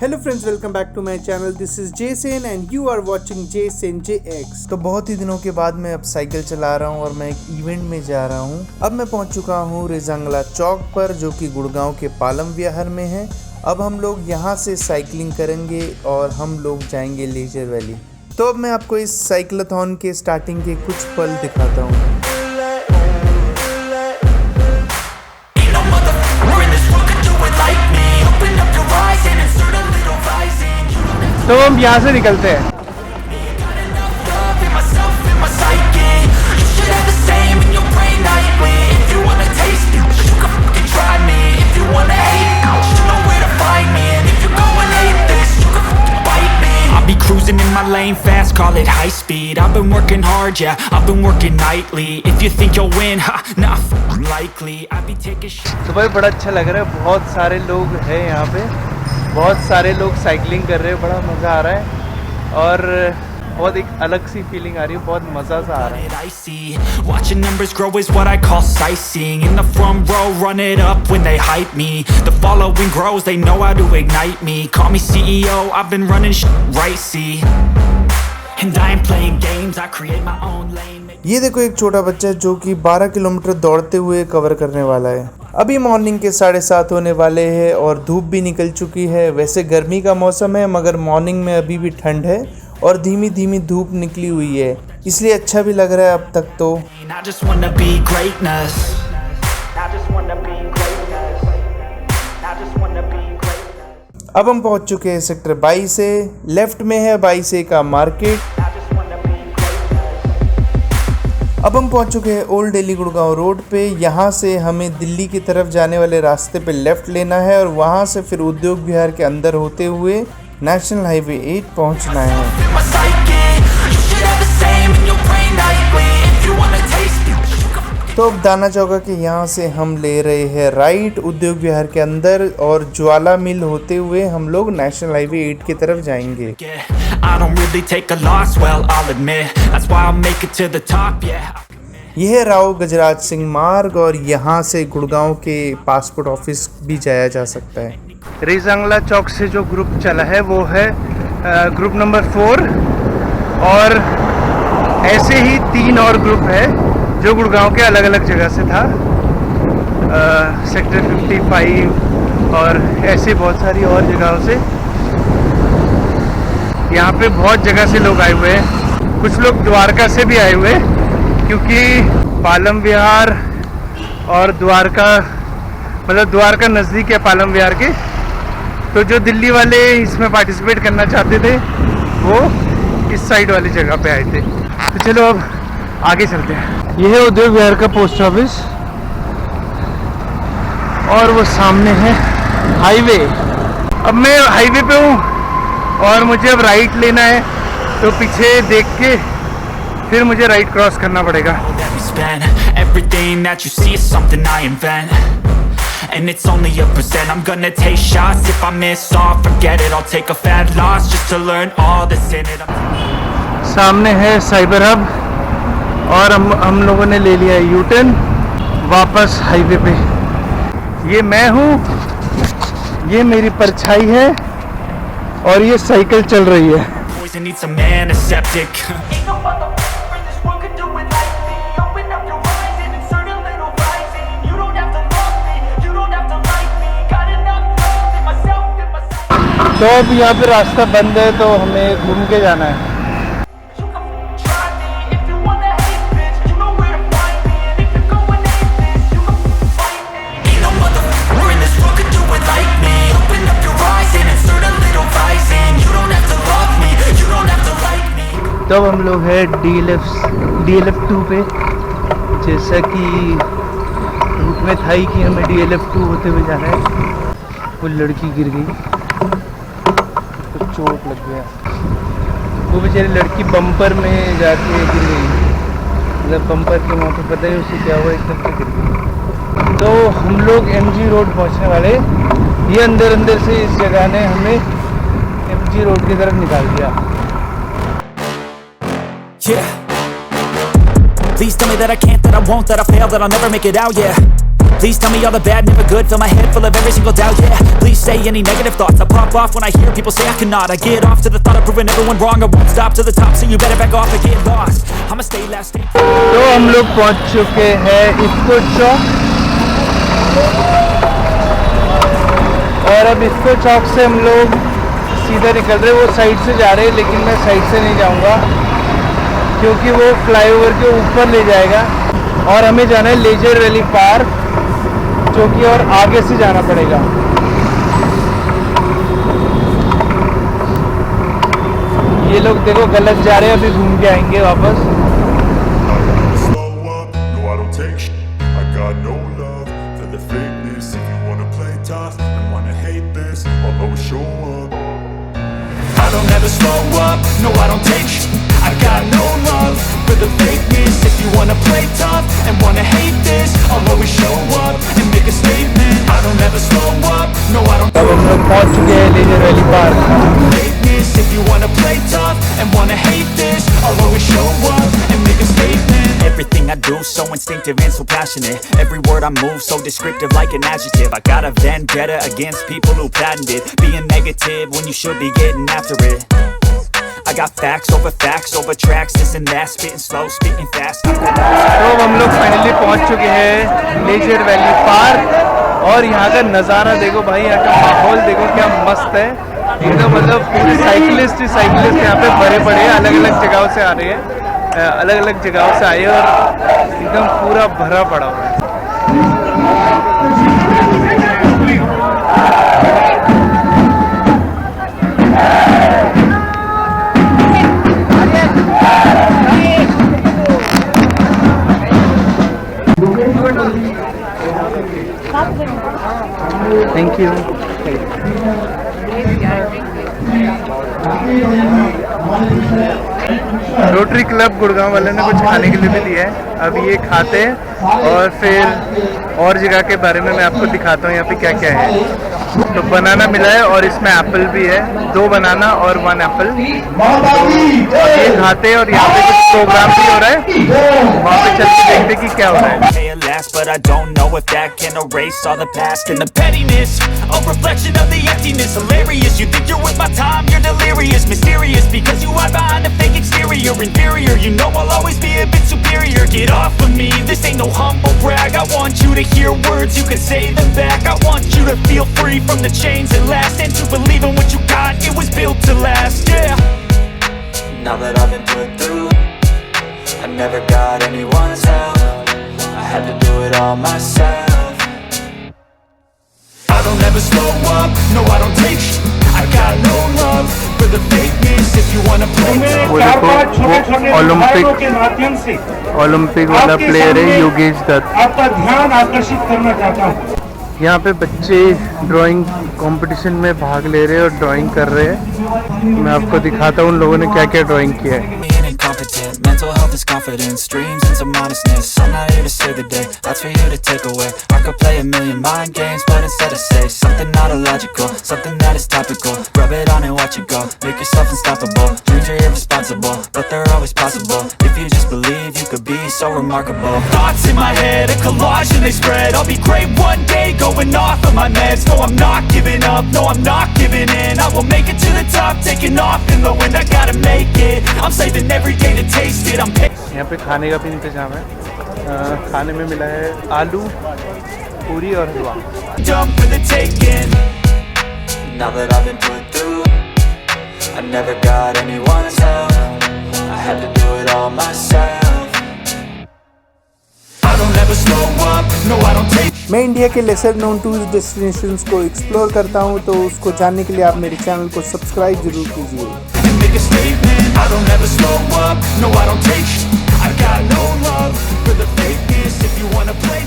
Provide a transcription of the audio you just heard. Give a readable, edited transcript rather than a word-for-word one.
Hello friends, welcome back to my channel. This is Jason and you are watching Jaysenjx। तो बहुत ही दिनों के बाद मैं अब साइकिल चला रहा हूँ और मैं एक इवेंट में जा रहा हूँ। अब मैं पहुँच चुका हूँ रिजंगला चौक पर, जो कि गुड़गांव के पालम विहार में है। अब हम लोग यहाँ से साइकिलिंग करेंगे और हम लोग जाएंगे लेजर वैली। तो अब मैं आपको इस साइक्लाथॉन के स्टार्टिंग के कुछ पल दिखाता हूँ। तो हम यहाँ से निकलते हैं। Cruising in my lane fast, call it high speed. I've been working hard, yeah, I've been working nightly. If you think you'll win, ha, nah, likely. I be taking shots. तो भाई बड़ा अच्छा लग रहा है, बहुत सारे लोग हैं यहाँ पे, बहुत सारे लोग साइकिलिंग कर रहे हैं, बड़ा मज़ा आ रहा है और बहुत एक अलग सी फीलिंग आ रही है, बहुत मज़ा सा आ रहा है। Watching numbers grow is what I call sightseeing. In the front row, run it up when they hype me. The following grows, they know how to ignite me. Call me CEO, I've been running right, see. And I ain't playing games, I create my own lane. ये देखो, एक छोटा बच्चा जो कि 12 kilometre दौड़ते हुए cover करने वाला है। अभी मॉर्निंग के 7:30 होने वाले हैं और धूप भी निकल चुकी है। वैसे गर्मी का मौसम है, मगर मॉर्निंग में अभी भी ठंड है और धीमी धीमी धूप निकली हुई है, इसलिए अच्छा भी लग रहा है अब तक तो। अब हम पहुंच चुके हैं सेक्टर 22 से। लेफ्ट में है 22 का मार्केट। अब हम पहुंच चुके हैं ओल्ड दिल्ली गुड़गांव रोड पे। यहाँ से हमें दिल्ली की तरफ जाने वाले रास्ते पे लेफ्ट लेना है और वहाँ से फिर उद्योग विहार के अंदर होते हुए नेशनल हाईवे 8 पहुँचना है। तो अब दाना चौका के यहाँ से हम ले रहे हैं राइट उद्योग विहार के अंदर और ज्वाला मिल होते हुए हम लोग नेशनल हाईवे 8 की तरफ जाएंगे। यह है राव गजराज सिंह मार्ग और यहाँ से गुड़गांव के पासपोर्ट ऑफिस भी जाया जा सकता है। रिजंगला चौक से जो ग्रुप चला है वो है ग्रुप नंबर 4 और ऐसे ही 3 और ग्रुप है जो गुड़गांव के अलग अलग जगह से था, सेक्टर 55 और ऐसे बहुत सारी और जगहों से। यहाँ पे बहुत जगह से लोग आए हुए हैं, कुछ लोग द्वारका से भी आए हुए हैं क्योंकि पालम विहार और द्वारका मतलब द्वारका नज़दीक है पालम विहार के। तो जो दिल्ली वाले इसमें पार्टिसिपेट करना चाहते थे वो इस साइड वाली जगह पे आए थे। तो चलो अब आगे चलते हैं। यह है उद्योग विहार का पोस्ट ऑफिस और वो सामने है हाईवे। अब मैं हाईवे पे हूँ और मुझे अब राइट लेना है, तो पीछे देख के फिर मुझे राइट क्रॉस करना पड़ेगा। And it's only a percent. I'm gonna take shots. If I miss all, forget it. I'll take a fat loss just to learn all that's in it. सामने है साइबर हब और हम लोगों ने ले लिया है यूटर्न वापस हाईवे पे। ये मैं हूँ, ये मेरी परछाई है और ये साइकिल चल रही है। Boys, I need some antiseptic. तो अब यहाँ पे रास्ता बंद है तो हमें घूम के जाना है। तो अब हम लोग हैं DLF 2 पे। जैसा कि रूट में था ही कि हमें DLF 2 होते हुए जाना है। वो लड़की गिर गई, तो चोट लग गया। वो बेचारी लड़की बम्पर में जाके गिर गई, मतलब बम्पर के वहाँ पे पता है उसे क्या हुआ, एकदम से गिर गई। तो हम लोग MG रोड पहुँचने वाले। ये अंदर से इस जगह ने हमें MG रोड की तरफ निकाल दिया। Yeah. Please tell me that I can't, that I won't, that I fail, that I'll never make it out, yeah. Please tell me all the bad, never good. Fill my head full of every single doubt, yeah. Please say any negative thoughts. I pop off when I hear people say I cannot. I get off to the thought of proving everyone wrong. I won't stop to the top, so you better back off and get lost. I'ma stay last. तो हम लोग पहुंच चुके हैं इफ्को चौक, और अब इफ्को चौक से हम लोग सीधा निकल रहे हैं। वो साइड से जा रहे हैं, लेकिन मैं साइड से नहीं जाऊंगा क्योंकि वो फ्लाईओवर के ऊपर ले जाएगा और हमें जाना है लेजर वैली पार्क, जो कि और आगे से जाना पड़ेगा। ये लोग देखो गलत जा रहे हैं, अभी घूम के आएंगे वापस। I don't ever slow up, no I don't take sh**. I got no love for the fakeness. If you wanna play tough and wanna hate this, I'll always show up and make a statement. I don't ever slow up, no I don't. अब हम लोग पहुंच चुके हैं Leisure Valley Park. Fakeness, if you wanna play tough and wanna hate this, I'll always show up and make a statement. Everything I do so instinctive and so passionate. Every word I move so descriptive like an adjective. I got a vendetta against people who patented being negative when you should be getting after it. I got facts over tracks, this and that, spitting slow, spitting fast. तो हम लोग finally पहुंच चुके हैं Leisure Valley park, और यहाँ का नज़ारा देखो भाई, यहाँ का माहौल देखो क्या मस्त है एकदम। मतलब पूरे साइकिलिस्ट यहाँ पे भरे पड़े हैं, अलग अलग जगहों से आ रहे हैं, अलग अलग जगहों से आए और एकदम पूरा भरा पड़ा हुआ है। Thank you. Rotary club Gurgaon वाले ने कुछ खाने के लिए भी दिया है, अब ये खाते हैं और फिर और जगह के बारे में मैं आपको दिखाता हूँ यहाँ पे क्या क्या है। तो बनाना मिला है और इसमें एप्पल भी है, 2 बनाना और 1 एप्पल। तो ये खाते हैं और यहाँ पे कुछ प्रोग्राम भी हो रहा है, वहाँ पे चल के देखते कि क्या हो रहा है। But I don't know if that can erase all the past and the pettiness, a reflection of the emptiness. Hilarious, you think you're with my time, you're delirious. Mysterious, because you hide behind a fake exterior. Inferior, you know I'll always be a bit superior. Get off of me, this ain't no humble brag. I want you to hear words, you can say them back. I want you to feel free from the chains that last, and to believe in what you got, it was built to last, yeah. Now that I've been put through, I never got anyone's help, I had to do it all myself. I don't ever slow up, no I don't take sh**. I got no love for the fakeness. If you wanna play वो देखो Olympic वाला player है योगेश दत्त। आपका ध्यान आकर्षित करना चाहता हूँ। यहाँ पे बच्चे ड्राइंग कंपटीशन में भाग ले रहे हैं और ड्राइंग कर रहे हैं। मैं आपको दिखाता हूँ उन लोगों ने क्या क्या ड्राइंग किया है। Mental health is confidence, dreams and some honestness. I'm not here to save the day, that's for you to take away. I could play a million mind games, but instead I say something not illogical, something that is topical. Rub it on and watch it go, make yourself unstoppable. Dreams are irresponsible, but they're always possible. If you just believe, you could be so remarkable. Thoughts in my head, a collage and they spread. I'll be great one day, going off of my meds. No, I'm not giving up, no, I'm not giving in. I will make it to the top, taking off in the wind. I gotta make it, I'm saving every day to taste it. I'm यहाँ पे खाने का भी इंतजाम है। खाने में मिला है आलू, पूरी और हलवा। Jump for the taking. Now that I've been put through, I never got anyone's help, I had to do it all myself. I don't ever slow up, no I don't take. मैं India के lesser known tourist destinations को explore करता हूं, तो उसको जानने के लिए आप मेरे चैनल को सब्सक्राइब जरूर कीजिए। Make a statement, I don't ever slow up, no I don't take sh**. I got no love for the fakeness. If you wanna play